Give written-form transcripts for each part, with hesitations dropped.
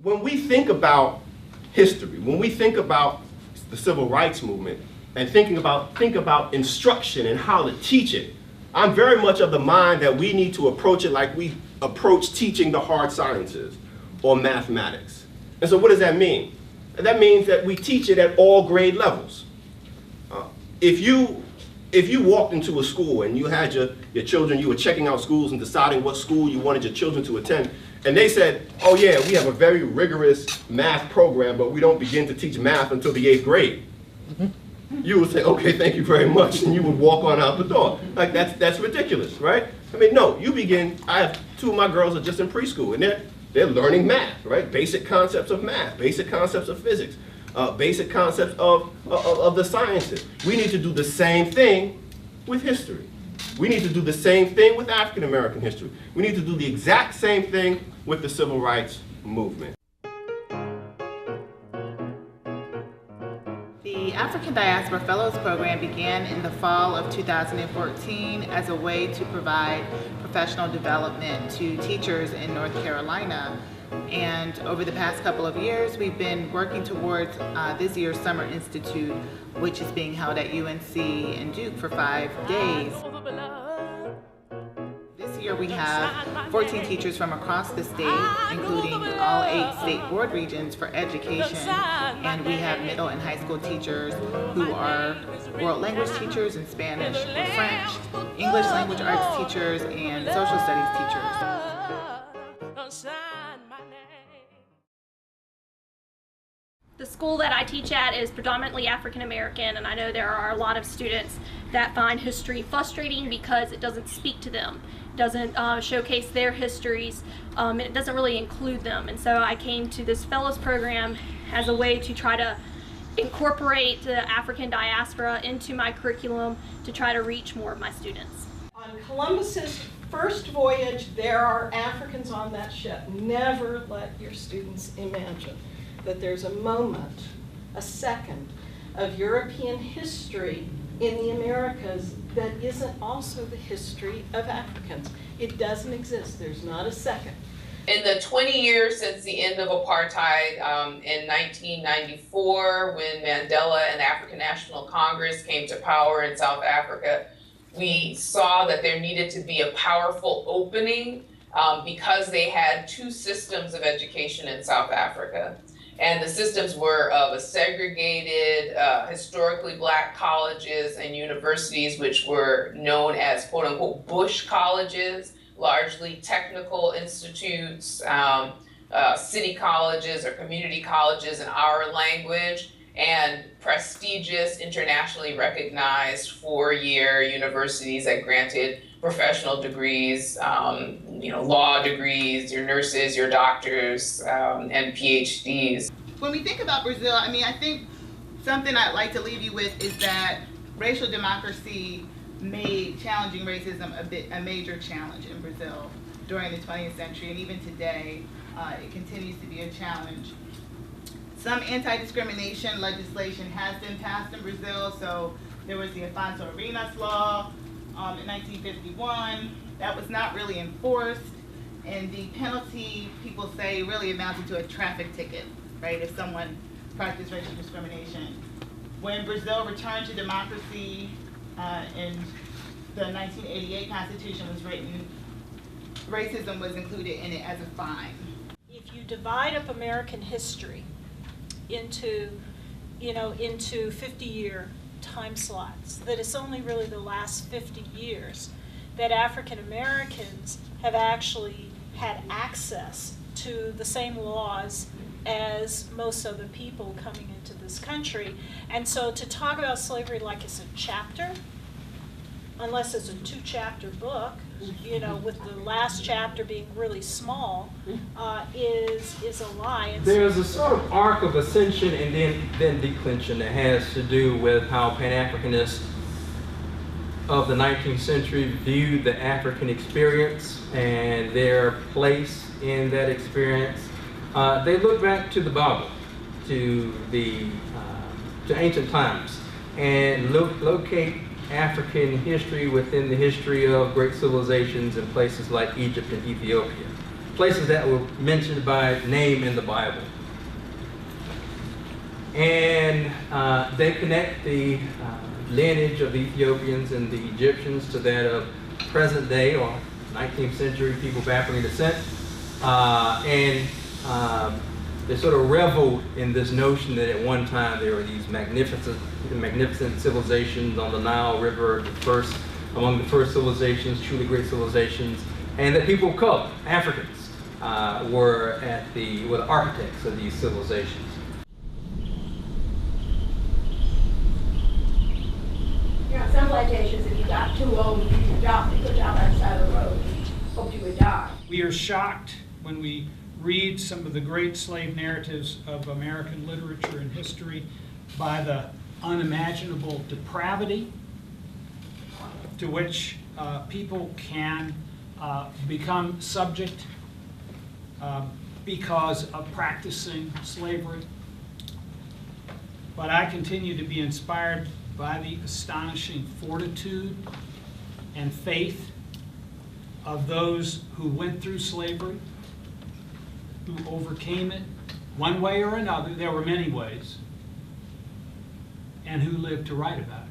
When we think about history, when we think about the civil rights movement, and think about instruction and how to teach it, I'm very much of the mind that we need to approach it like we approach teaching the hard sciences or mathematics. And so what does that mean? That means that we teach it at all grade levels. If you walked into a school and you had your children, you were checking out schools and deciding what school you wanted your children to attend, and they said, oh yeah, we have a very rigorous math program, but we don't begin to teach math until the 8th grade. You would say, okay, thank you very much, and you would walk on out the door. Like, that's ridiculous, right? I mean, no, you begin, I have 2 of my girls are just in preschool, and they're learning math, right? Basic concepts of math, basic concepts of physics, basic concepts of the sciences. We need to do the same thing with history. We need to do the same thing with African American history. We need to do the exact same thing with the civil rights movement. The African Diaspora Fellows Program began in the fall of 2014 as a way to provide professional development to teachers in North Carolina. And over the past couple of years, we've been working towards this year's Summer Institute, which is being held at UNC and Duke for 5 days. This year we have 14 teachers from across the state, including all 8 state board regions for education, and we have middle and high school teachers who are world language teachers in Spanish or French, English language arts teachers, and social studies teachers. The school that I teach at is predominantly African American, and I know there are a lot of students that find history frustrating because it doesn't speak to them, doesn't showcase their histories, and it doesn't really include them. And so I came to this fellows program as a way to try to incorporate the African diaspora into my curriculum to try to reach more of my students. On Columbus's first voyage, there are Africans on that ship. Never let your students imagine that there's a moment, a second, of European history in the Americas that isn't also the history of Africans. It doesn't exist. There's not a second. In the 20 years since the end of apartheid in 1994, when Mandela and the African National Congress came to power in South Africa, we saw that there needed to be a powerful opening because they had 2 systems of education in South Africa. And the systems were of a segregated, historically black colleges and universities, which were known as quote unquote bush colleges, largely technical institutes, city colleges or community colleges in our language, and prestigious, internationally recognized 4-year universities that granted professional degrees, law degrees, your nurses, your doctors, and PhDs. When we think about Brazil, I think something I'd like to leave you with is that racial democracy made challenging racism a major challenge in Brazil during the 20th century, and even today, it continues to be a challenge. Some anti-discrimination legislation has been passed in Brazil. So there was the Afonso Arinas law in 1951 that was not really enforced, and the penalty, people say, really amounted to a traffic ticket, right, if someone practiced racial discrimination. When Brazil returned to democracy and the 1988 Constitution was written, racism was included in it as a fine. If you divide up American history into 50-year time slots, that it's only really the last 50 years that African Americans have actually had access to the same laws as most other people coming into this country. And so to talk about slavery like it's a chapter, unless it's a 2-chapter book, with the last chapter being really small, is a lie. And there's a sort of arc of ascension and then declension that has to do with how Pan-Africanists of the 19th century viewed the African experience and their place in that experience. They look back to the Bible, to ancient times, and locate African history within the history of great civilizations in places like Egypt and Ethiopia, places that were mentioned by name in the Bible. And they connect the lineage of the Ethiopians and the Egyptians to that of present day or 19th century people of African descent. And they sort of reveled in this notion that at one time there were these magnificent civilizations on the Nile River, among the first civilizations, truly great civilizations, and that people of color, Africans, were the architects of these civilizations. Some plantations, if you got too old, you could drop and put you out on the side of the road and hope you would die. We are shocked when we read some of the great slave narratives of American literature and history by the unimaginable depravity to which people can become subject because of practicing slavery. But I continue to be inspired by the astonishing fortitude and faith of those who went through slavery, who overcame it one way or another. There were many ways, and who lived to write about it.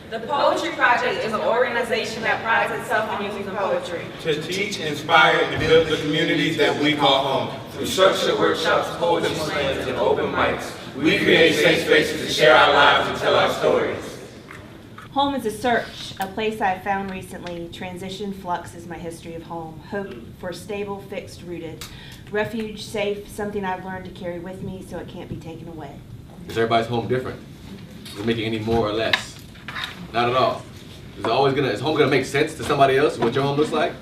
The Poetry Project is an organization that prides itself on using poetry to teach, inspire, and build the communities that we call home. Through structured workshops, poetry slams, and open mics, we create safe spaces to share our lives and tell our stories. Home is a search, a place I've found recently. Transition, flux is my history of home. Hope for stable, fixed, rooted. Refuge, safe, something I've learned to carry with me so it can't be taken away. Is everybody's home different? Does it make it any more or less? Not at all. Is home gonna make sense to somebody else what your home looks like?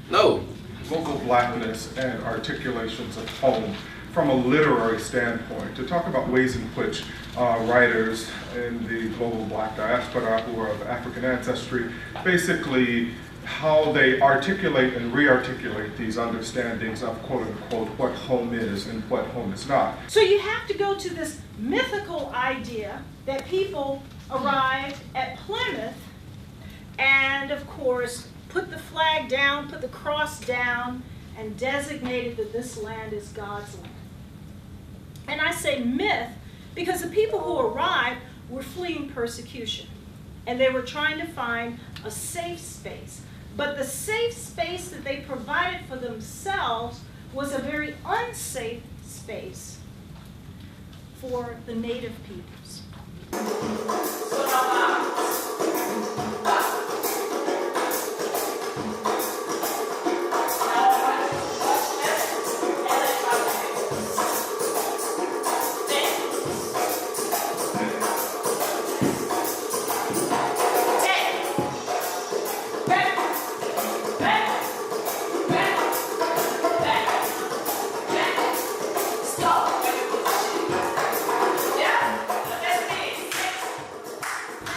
No. Vocal blackness and articulations of home from a literary standpoint, to talk about ways in which writers in the global black diaspora who are of African ancestry, basically how they articulate and re-articulate these understandings of quote-unquote what home is and what home is not. So you have to go to this mythical idea that people arrived at Plymouth and, of course, put the flag down, put the cross down, and designated that this land is God's land. And I say myth because the people who arrived were fleeing persecution, and they were trying to find a safe space. But the safe space that they provided for themselves was a very unsafe space for the native peoples.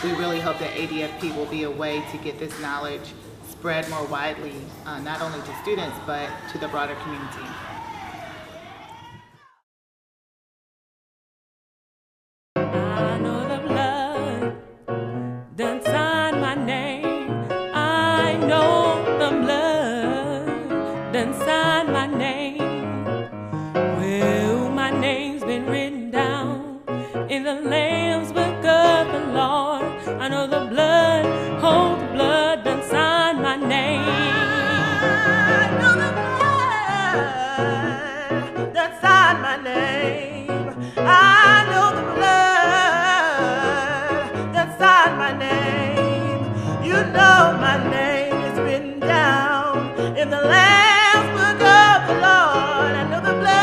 We really hope that ADFP will be a way to get this knowledge spread more widely, not only to students, but to the broader community. I know the blood done signed my name. I know the blood done signed my name. Well, my name's been written down in the Lamb's Book of the Lord. I know the blood, oh, the blood done signed my name. I know the blood done signed my name. I know the blood done signed my name. You know my name is written down in the Lamb's Book of the Lord. I know the blood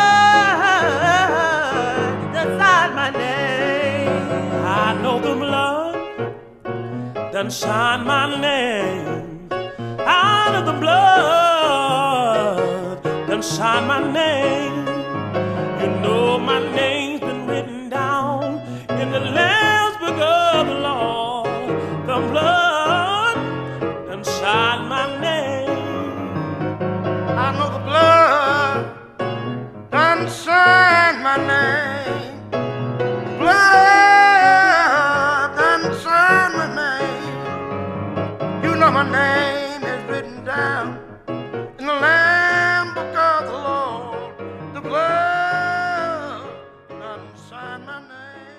done signed my name. I know the blood done signed my name. I know the blood done signed my name. You know my name's been written down in the Lamb's Book of the Lord. The blood done signed my name. I know the blood done signed my name. Blood done signed my name. You know my name is written down in the Lamb's Book sign my name.